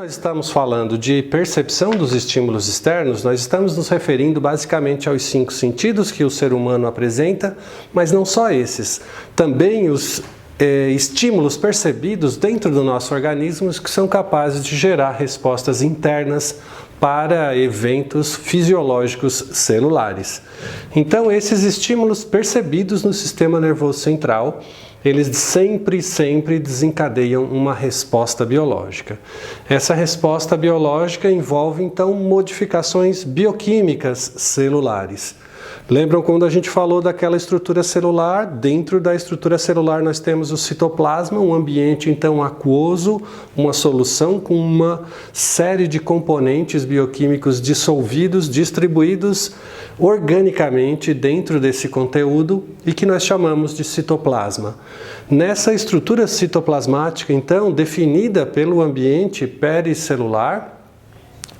nós estamos falando de percepção dos estímulos externos, nós estamos nos referindo basicamente aos 5 sentidos que o ser humano apresenta, mas não só esses, também os estímulos percebidos dentro do nosso organismo que são capazes de gerar respostas internas para eventos fisiológicos celulares. Então, esses estímulos percebidos no sistema nervoso central, eles sempre desencadeiam uma resposta biológica. Essa resposta biológica envolve, então, modificações bioquímicas celulares. Lembram quando a gente falou daquela estrutura celular? Dentro da estrutura celular nós temos o citoplasma, um ambiente então aquoso, uma solução com uma série de componentes bioquímicos dissolvidos, distribuídos organicamente dentro desse conteúdo e que nós chamamos de citoplasma. Nessa estrutura citoplasmática, então, definida pelo ambiente pericelular,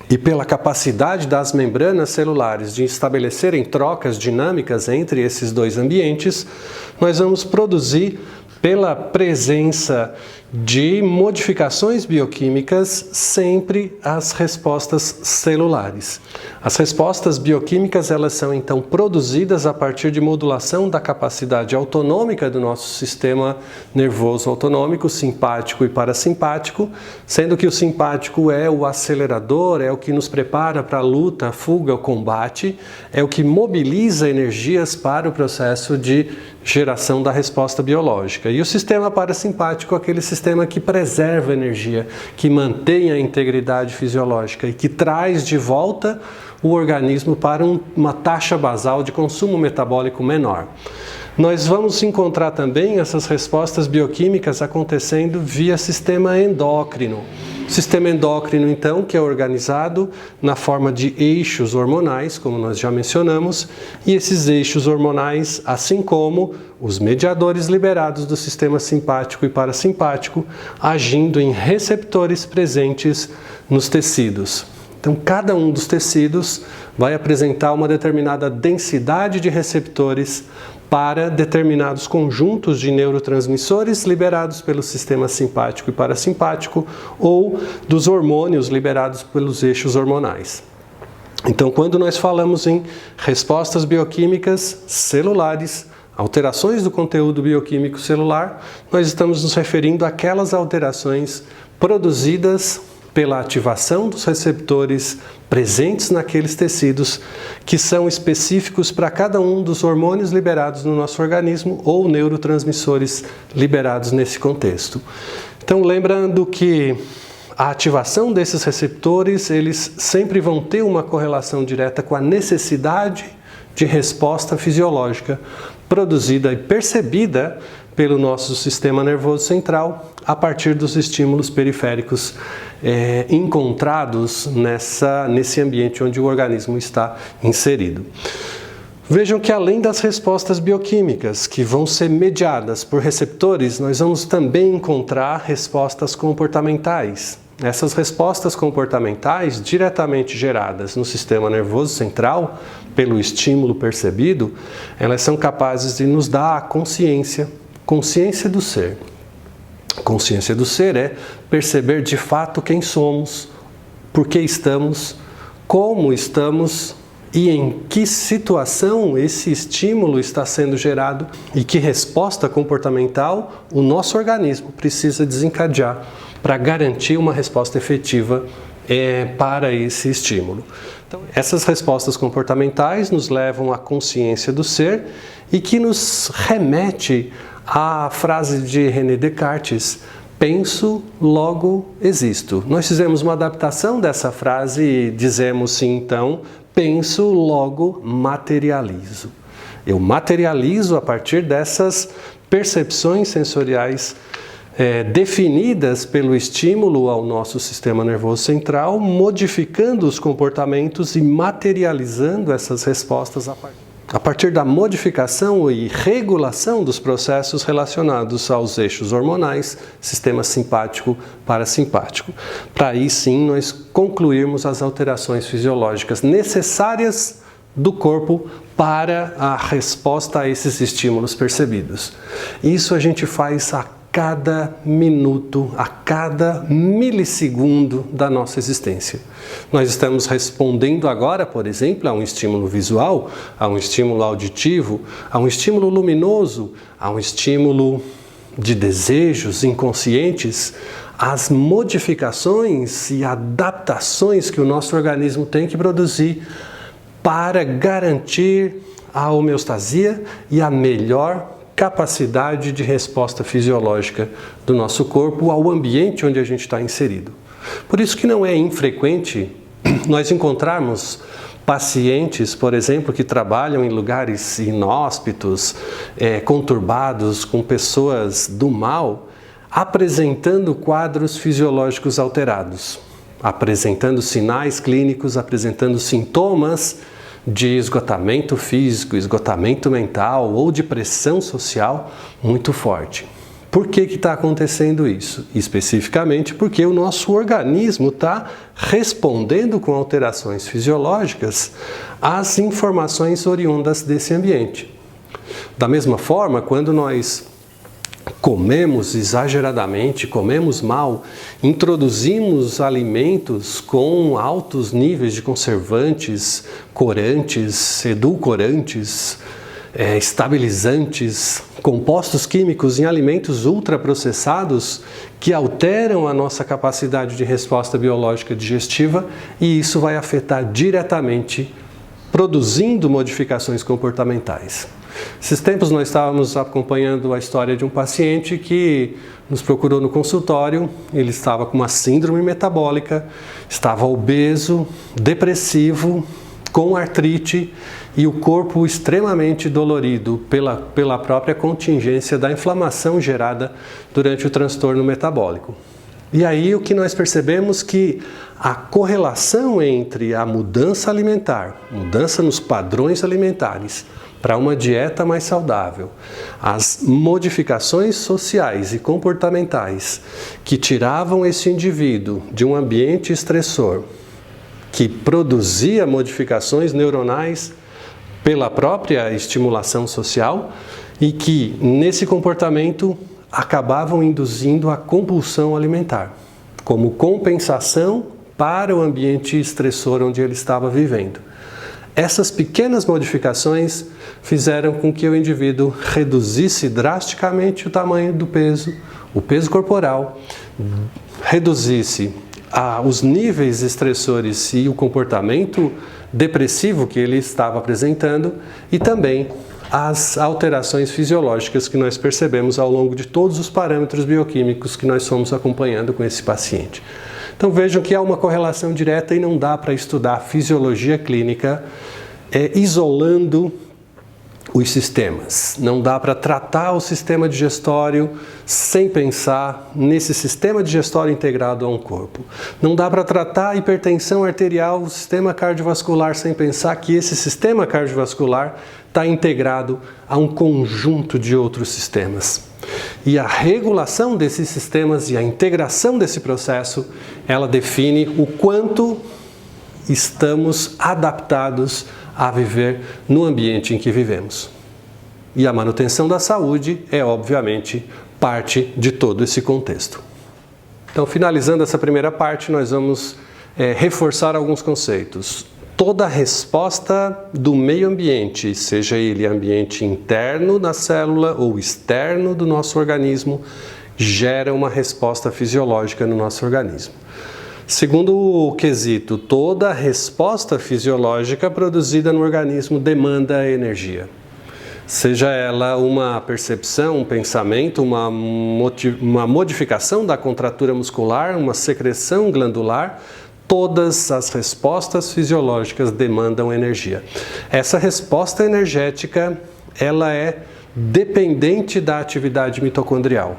e pela capacidade das membranas celulares de estabelecerem trocas dinâmicas entre esses dois ambientes, nós vamos produzir, pela presença de modificações bioquímicas, sempre as respostas celulares. As respostas bioquímicas, elas são então produzidas a partir de modulação da capacidade autonômica do nosso sistema nervoso autonômico, simpático e parasimpático, sendo que o simpático é o acelerador, é o que nos prepara para a luta, a fuga, o combate, é o que mobiliza energias para o processo de geração da resposta biológica. E o sistema parasimpático é aquele sistema que preserva a energia, que mantém a integridade fisiológica e que traz de volta o organismo para uma taxa basal de consumo metabólico menor. Nós vamos encontrar também essas respostas bioquímicas acontecendo via sistema endócrino. O sistema endócrino, então, que é organizado na forma de eixos hormonais, como nós já mencionamos, e esses eixos hormonais, assim como os mediadores liberados do sistema simpático e parasimpático, agindo em receptores presentes nos tecidos. Então, cada um dos tecidos vai apresentar uma determinada densidade de receptores para determinados conjuntos de neurotransmissores liberados pelo sistema simpático e parasimpático ou dos hormônios liberados pelos eixos hormonais. Então, quando nós falamos em respostas bioquímicas celulares, alterações do conteúdo bioquímico celular, nós estamos nos referindo àquelas alterações produzidas pela ativação dos receptores presentes naqueles tecidos que são específicos para cada um dos hormônios liberados no nosso organismo ou neurotransmissores liberados nesse contexto. Então, lembrando que a ativação desses receptores, eles sempre vão ter uma correlação direta com a necessidade de resposta fisiológica produzida e percebida pelo nosso sistema nervoso central a partir dos estímulos periféricos encontrados nesse ambiente onde o organismo está inserido. Vejam que além das respostas bioquímicas que vão ser mediadas por receptores, nós vamos também encontrar respostas comportamentais. Essas respostas comportamentais, diretamente geradas no sistema nervoso central, pelo estímulo percebido, elas são capazes de nos dar a consciência do ser. Consciência do ser é perceber de fato quem somos, por que estamos, como estamos e em que situação esse estímulo está sendo gerado e que resposta comportamental o nosso organismo precisa desencadear para garantir uma resposta efetiva para esse estímulo. Então, essas respostas comportamentais nos levam à consciência do ser e que nos remete à frase de René Descartes: penso, logo existo. Nós fizemos uma adaptação dessa frase e dizemos sim, então, penso, logo materializo. Eu materializo a partir dessas percepções sensoriais definidas pelo estímulo ao nosso sistema nervoso central, modificando os comportamentos e materializando essas respostas a partir da modificação e regulação dos processos relacionados aos eixos hormonais, sistema simpático, parasimpático. Para aí sim nós concluirmos as alterações fisiológicas necessárias do corpo para a resposta a esses estímulos percebidos. Isso a gente faz a cada minuto, a cada milissegundo da nossa existência. Nós estamos respondendo agora, por exemplo, a um estímulo visual, a um estímulo auditivo, a um estímulo luminoso, a um estímulo de desejos inconscientes, as modificações e adaptações que o nosso organismo tem que produzir para garantir a homeostasia e a melhor capacidade de resposta fisiológica do nosso corpo ao ambiente onde a gente está inserido. Por isso que não é infrequente nós encontrarmos pacientes, por exemplo, que trabalham em lugares inóspitos, conturbados, com pessoas do mal, apresentando quadros fisiológicos alterados, apresentando sinais clínicos, apresentando sintomas de esgotamento físico, esgotamento mental ou de pressão social muito forte. Por que está acontecendo isso? Especificamente porque o nosso organismo está respondendo com alterações fisiológicas às informações oriundas desse ambiente. Da mesma forma, quando nós comemos exageradamente, comemos mal, introduzimos alimentos com altos níveis de conservantes, corantes, edulcorantes, estabilizantes, compostos químicos em alimentos ultraprocessados que alteram a nossa capacidade de resposta biológica digestiva, e isso vai afetar diretamente, produzindo modificações comportamentais. Esses tempos nós estávamos acompanhando a história de um paciente que nos procurou no consultório. Ele estava com uma síndrome metabólica, estava obeso, depressivo, com artrite e o corpo extremamente dolorido pela própria contingência da inflamação gerada durante o transtorno metabólico. E aí o que nós percebemos que a correlação entre a mudança alimentar, mudança nos padrões alimentares, para uma dieta mais saudável, as modificações sociais e comportamentais que tiravam esse indivíduo de um ambiente estressor, que produzia modificações neuronais pela própria estimulação social e que, nesse comportamento, acabavam induzindo a compulsão alimentar, como compensação para o ambiente estressor onde ele estava vivendo. Essas pequenas modificações fizeram com que o indivíduo reduzisse drasticamente o tamanho do peso, o peso corporal, reduzisse os níveis estressores e o comportamento depressivo que ele estava apresentando e também as alterações fisiológicas que nós percebemos ao longo de todos os parâmetros bioquímicos que nós fomos acompanhando com esse paciente. Então vejam que há uma correlação direta e não dá para estudar fisiologia clínica isolando os sistemas. Não dá para tratar o sistema digestório sem pensar nesse sistema digestório integrado a um corpo. Não dá para tratar a hipertensão arterial, o sistema cardiovascular, sem pensar que esse sistema cardiovascular está integrado a um conjunto de outros sistemas. E a regulação desses sistemas e a integração desse processo, ela define o quanto estamos adaptados a viver no ambiente em que vivemos. E a manutenção da saúde é, obviamente, parte de todo esse contexto. Então, finalizando essa primeira parte, nós vamos reforçar alguns conceitos. Toda resposta do meio ambiente, seja ele ambiente interno da célula ou externo do nosso organismo, gera uma resposta fisiológica no nosso organismo. Segundo o quesito, toda resposta fisiológica produzida no organismo demanda energia. Seja ela uma percepção, um pensamento, uma modificação da contratura muscular, uma secreção glandular, todas as respostas fisiológicas demandam energia. Essa resposta energética, ela é dependente da atividade mitocondrial.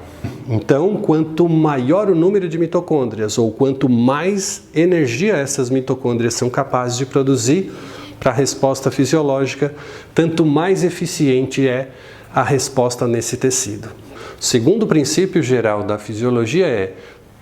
Então, quanto maior o número de mitocôndrias ou quanto mais energia essas mitocôndrias são capazes de produzir para a resposta fisiológica, tanto mais eficiente é a resposta nesse tecido. O segundo princípio geral da fisiologia é: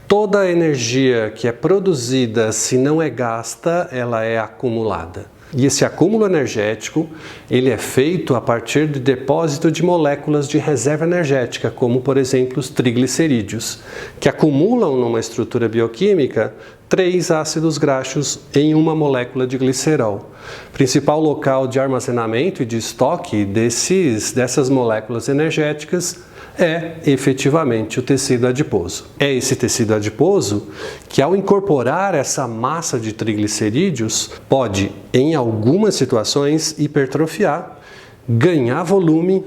toda a energia que é produzida, se não é gasta, ela é acumulada. E esse acúmulo energético, ele é feito a partir de depósito de moléculas de reserva energética, como por exemplo os triglicerídeos, que acumulam numa estrutura bioquímica 3 ácidos graxos em uma molécula de glicerol. Principal local de armazenamento e de estoque dessas moléculas energéticas é efetivamente o tecido adiposo. É esse tecido adiposo que, ao incorporar essa massa de triglicerídeos, pode, em algumas situações, hipertrofiar, ganhar volume,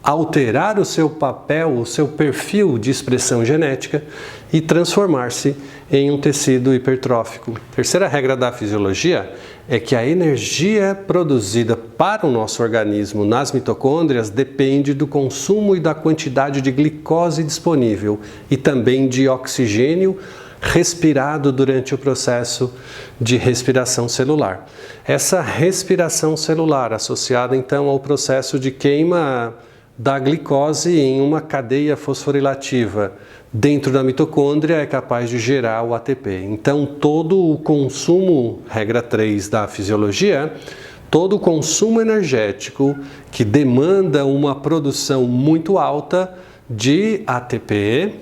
alterar o seu papel, o seu perfil de expressão genética e transformar-se em um tecido hipertrófico. Terceira regra da fisiologia é que a energia produzida para o nosso organismo nas mitocôndrias depende do consumo e da quantidade de glicose disponível e também de oxigênio respirado durante o processo de respiração celular. Essa respiração celular associada então ao processo de queima da glicose em uma cadeia fosforilativa dentro da mitocôndria é capaz de gerar o ATP. Então, todo o consumo, regra 3 da fisiologia, todo o consumo energético que demanda uma produção muito alta de ATP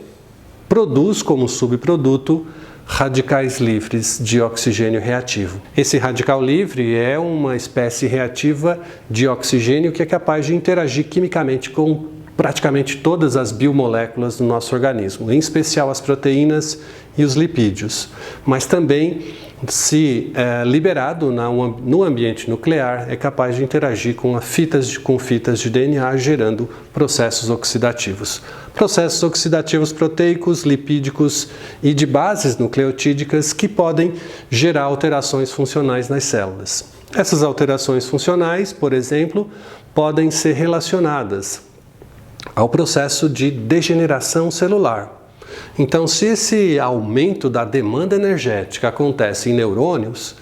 produz como subproduto radicais livres de oxigênio reativo. Esse radical livre é uma espécie reativa de oxigênio que é capaz de interagir quimicamente com praticamente todas as biomoléculas do nosso organismo, em especial as proteínas e os lipídios, mas também, se liberado no ambiente nuclear, é capaz de interagir com fitas de DNA, gerando processos oxidativos. Processos oxidativos proteicos, lipídicos e de bases nucleotídicas que podem gerar alterações funcionais nas células. Essas alterações funcionais, por exemplo, podem ser relacionadas ao processo de degeneração celular. Então, se esse aumento da demanda energética acontece em neurônios,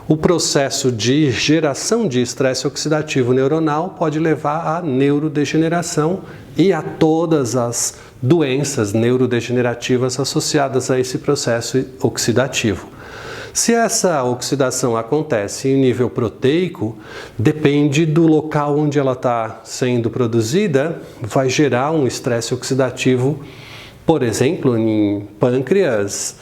o processo de geração de estresse oxidativo neuronal pode levar à neurodegeneração e a todas as doenças neurodegenerativas associadas a esse processo oxidativo. Se essa oxidação acontece em nível proteico, depende do local onde ela está sendo produzida, vai gerar um estresse oxidativo, por exemplo, em pâncreas,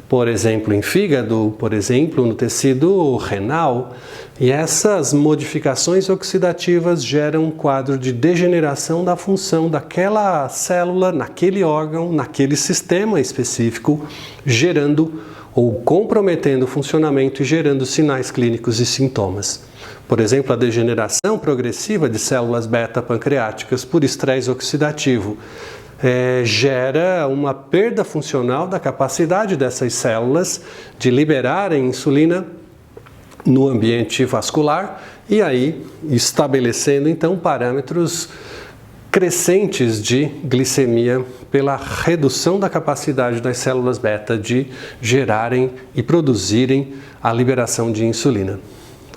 por exemplo, em fígado, por exemplo, no tecido renal. E essas modificações oxidativas geram um quadro de degeneração da função daquela célula, naquele órgão, naquele sistema específico, gerando ou comprometendo o funcionamento e gerando sinais clínicos e sintomas. Por exemplo, a degeneração progressiva de células beta-pancreáticas por estresse oxidativo gera uma perda funcional da capacidade dessas células de liberarem insulina no ambiente vascular e aí estabelecendo então parâmetros crescentes de glicemia pela redução da capacidade das células beta de gerarem e produzirem a liberação de insulina.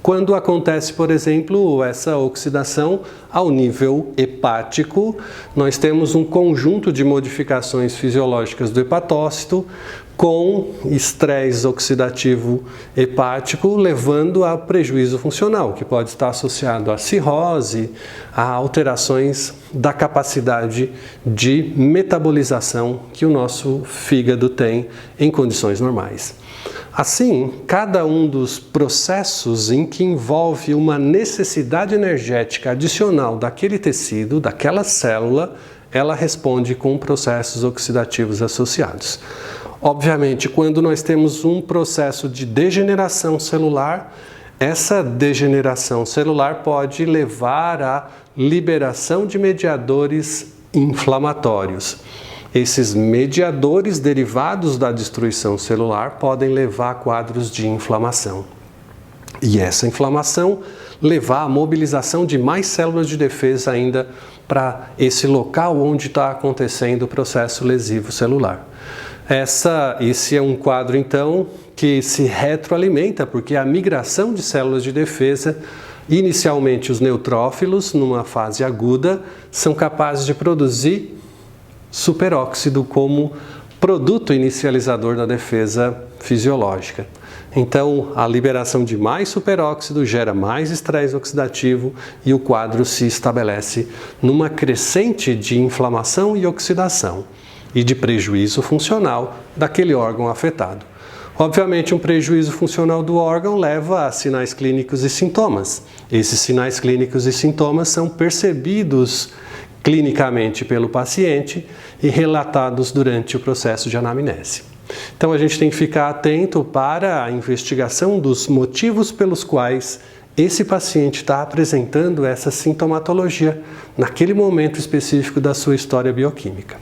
Quando acontece, por exemplo, essa oxidação ao nível hepático, nós temos um conjunto de modificações fisiológicas do hepatócito com estresse oxidativo hepático, levando a prejuízo funcional, que pode estar associado à cirrose, a alterações da capacidade de metabolização que o nosso fígado tem em condições normais. Assim, cada um dos processos em que envolve uma necessidade energética adicional daquele tecido, daquela célula, ela responde com processos oxidativos associados. Obviamente, quando nós temos um processo de degeneração celular, essa degeneração celular pode levar à liberação de mediadores inflamatórios. Esses mediadores derivados da destruição celular podem levar a quadros de inflamação. E essa inflamação levar à mobilização de mais células de defesa ainda para esse local onde está acontecendo o processo lesivo celular. Esse é um quadro, então, que se retroalimenta, porque a migração de células de defesa, inicialmente os neutrófilos, numa fase aguda, são capazes de produzir superóxido como produto inicializador da defesa fisiológica. Então, a liberação de mais superóxido gera mais estresse oxidativo e o quadro se estabelece numa crescente de inflamação e oxidação e de prejuízo funcional daquele órgão afetado. Obviamente, um prejuízo funcional do órgão leva a sinais clínicos e sintomas. Esses sinais clínicos e sintomas são percebidos clinicamente pelo paciente e relatados durante o processo de anamnese. Então a gente tem que ficar atento para a investigação dos motivos pelos quais esse paciente está apresentando essa sintomatologia naquele momento específico da sua história bioquímica.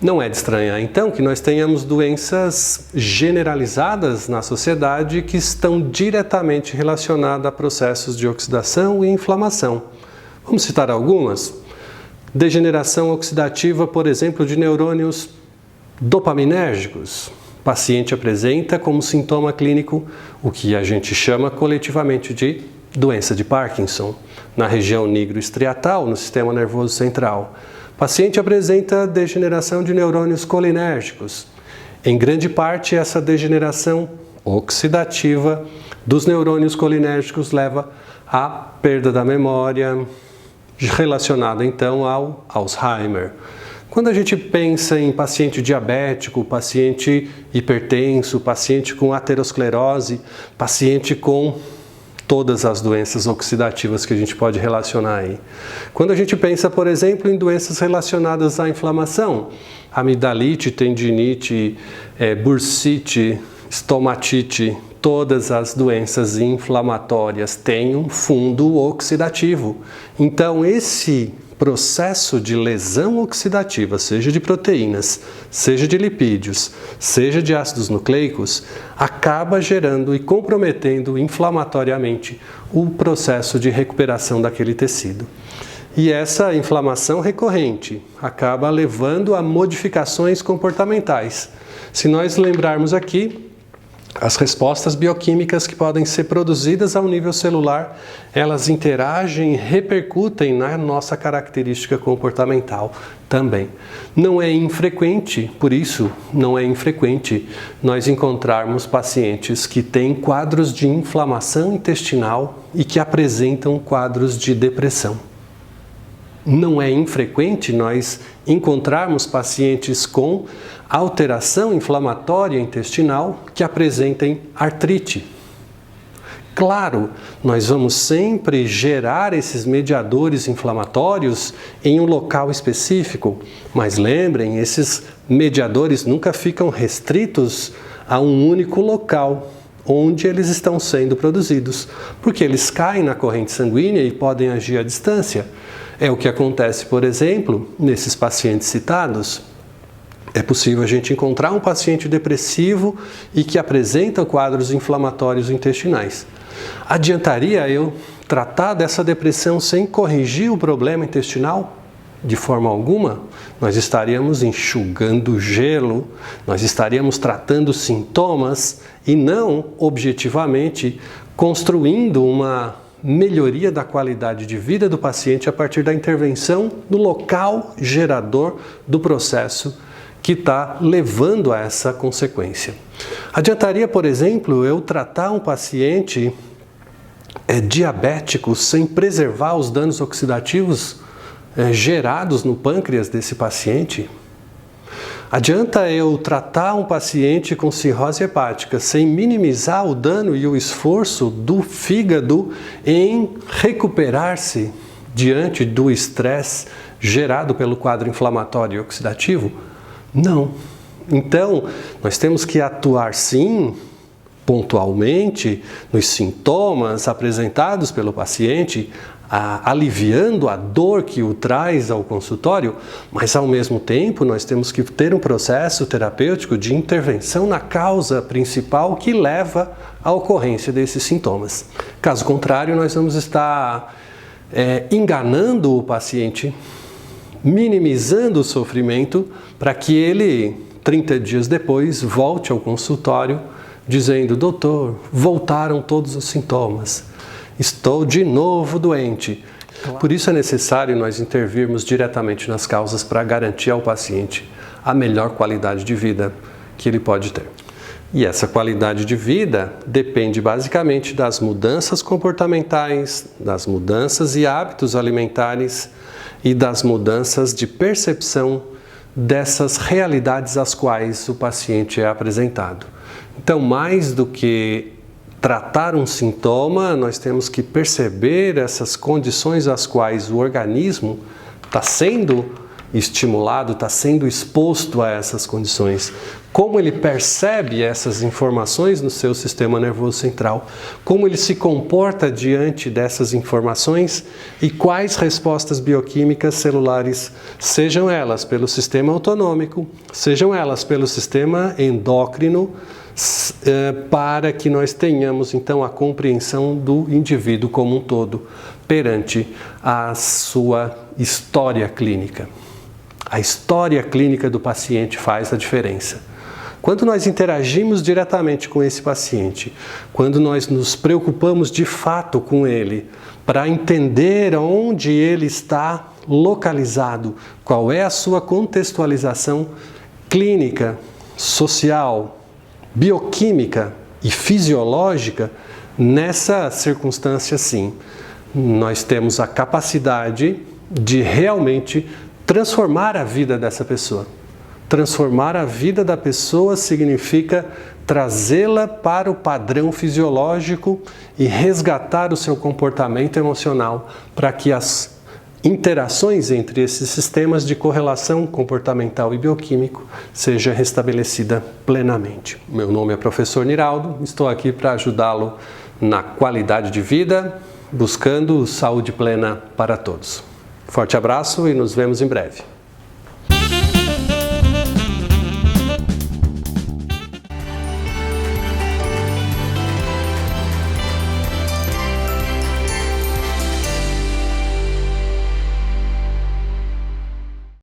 Não é de estranhar, então, que nós tenhamos doenças generalizadas na sociedade que estão diretamente relacionadas a processos de oxidação e inflamação. Vamos citar algumas? Degeneração oxidativa, por exemplo, de neurônios dopaminérgicos. O paciente apresenta como sintoma clínico o que a gente chama coletivamente de doença de Parkinson, na região nigroestriatal, no sistema nervoso central. O paciente apresenta degeneração de neurônios colinérgicos. Em grande parte, essa degeneração oxidativa dos neurônios colinérgicos leva à perda da memória, relacionada então ao Alzheimer. Quando a gente pensa em paciente diabético, paciente hipertenso, paciente com aterosclerose, paciente com todas as doenças oxidativas que a gente pode relacionar aí. Quando a gente pensa, por exemplo, em doenças relacionadas à inflamação, amidalite, tendinite, bursite, estomatite, todas as doenças inflamatórias têm um fundo oxidativo. Então, esse processo de lesão oxidativa, seja de proteínas, seja de lipídios, seja de ácidos nucleicos, acaba gerando e comprometendo inflamatoriamente o processo de recuperação daquele tecido. E essa inflamação recorrente acaba levando a modificações comportamentais. Se nós lembrarmos aqui, as respostas bioquímicas que podem ser produzidas ao nível celular, elas interagem e repercutem na nossa característica comportamental também. Não é infrequente, por isso, não é infrequente nós encontrarmos pacientes que têm quadros de inflamação intestinal e que apresentam quadros de depressão. Não é infrequente nós encontrarmos pacientes com alteração inflamatória intestinal que apresentem artrite. Claro, nós vamos sempre gerar esses mediadores inflamatórios em um local específico, mas lembrem, esses mediadores nunca ficam restritos a um único local onde eles estão sendo produzidos, porque eles caem na corrente sanguínea e podem agir à distância. É o que acontece, por exemplo, nesses pacientes citados. É possível a gente encontrar um paciente depressivo e que apresenta quadros inflamatórios intestinais. Adiantaria eu tratar dessa depressão sem corrigir o problema intestinal? De forma alguma, nós estaríamos enxugando gelo, nós estaríamos tratando sintomas e não, objetivamente, construindo uma melhoria da qualidade de vida do paciente a partir da intervenção no local gerador do processo que está levando a essa consequência. Adiantaria, por exemplo, eu tratar um paciente diabético sem preservar os danos oxidativos gerados no pâncreas desse paciente? Adianta eu tratar um paciente com cirrose hepática sem minimizar o dano e o esforço do fígado em recuperar-se diante do estresse gerado pelo quadro inflamatório e oxidativo? Não. Então, nós temos que atuar sim, pontualmente, nos sintomas apresentados pelo paciente, aliviando a dor que o traz ao consultório, mas ao mesmo tempo nós temos que ter um processo terapêutico de intervenção na causa principal que leva à ocorrência desses sintomas. Caso contrário, nós vamos estar enganando o paciente, minimizando o sofrimento para que ele, 30 dias depois, volte ao consultório dizendo: doutor, voltaram todos os sintomas. Estou de novo doente. Por isso é necessário nós intervirmos diretamente nas causas para garantir ao paciente a melhor qualidade de vida que ele pode ter. E essa qualidade de vida depende basicamente das mudanças comportamentais, das mudanças e hábitos alimentares e das mudanças de percepção dessas realidades às quais o paciente é apresentado. Então, mais do que tratar um sintoma, nós temos que perceber essas condições às quais o organismo está sendo estimulado, está sendo exposto a essas condições. Como ele percebe essas informações no seu sistema nervoso central, como ele se comporta diante dessas informações e quais respostas bioquímicas celulares, sejam elas pelo sistema autonômico, sejam elas pelo sistema endócrino, para que nós tenhamos então a compreensão do indivíduo como um todo perante a sua história clínica. A história clínica do paciente faz a diferença. Quando nós interagimos diretamente com esse paciente, quando nós nos preocupamos de fato com ele, para entender onde ele está localizado, qual é a sua contextualização clínica, social, bioquímica e fisiológica, nessa circunstância sim, nós temos a capacidade de realmente transformar a vida dessa pessoa. Transformar a vida da pessoa significa trazê-la para o padrão fisiológico e resgatar o seu comportamento emocional para que as interações entre esses sistemas de correlação comportamental e bioquímico seja restabelecida plenamente. Meu nome é professor Niraldo, estou aqui para ajudá-lo na qualidade de vida, buscando saúde plena para todos. Forte abraço e nos vemos em breve.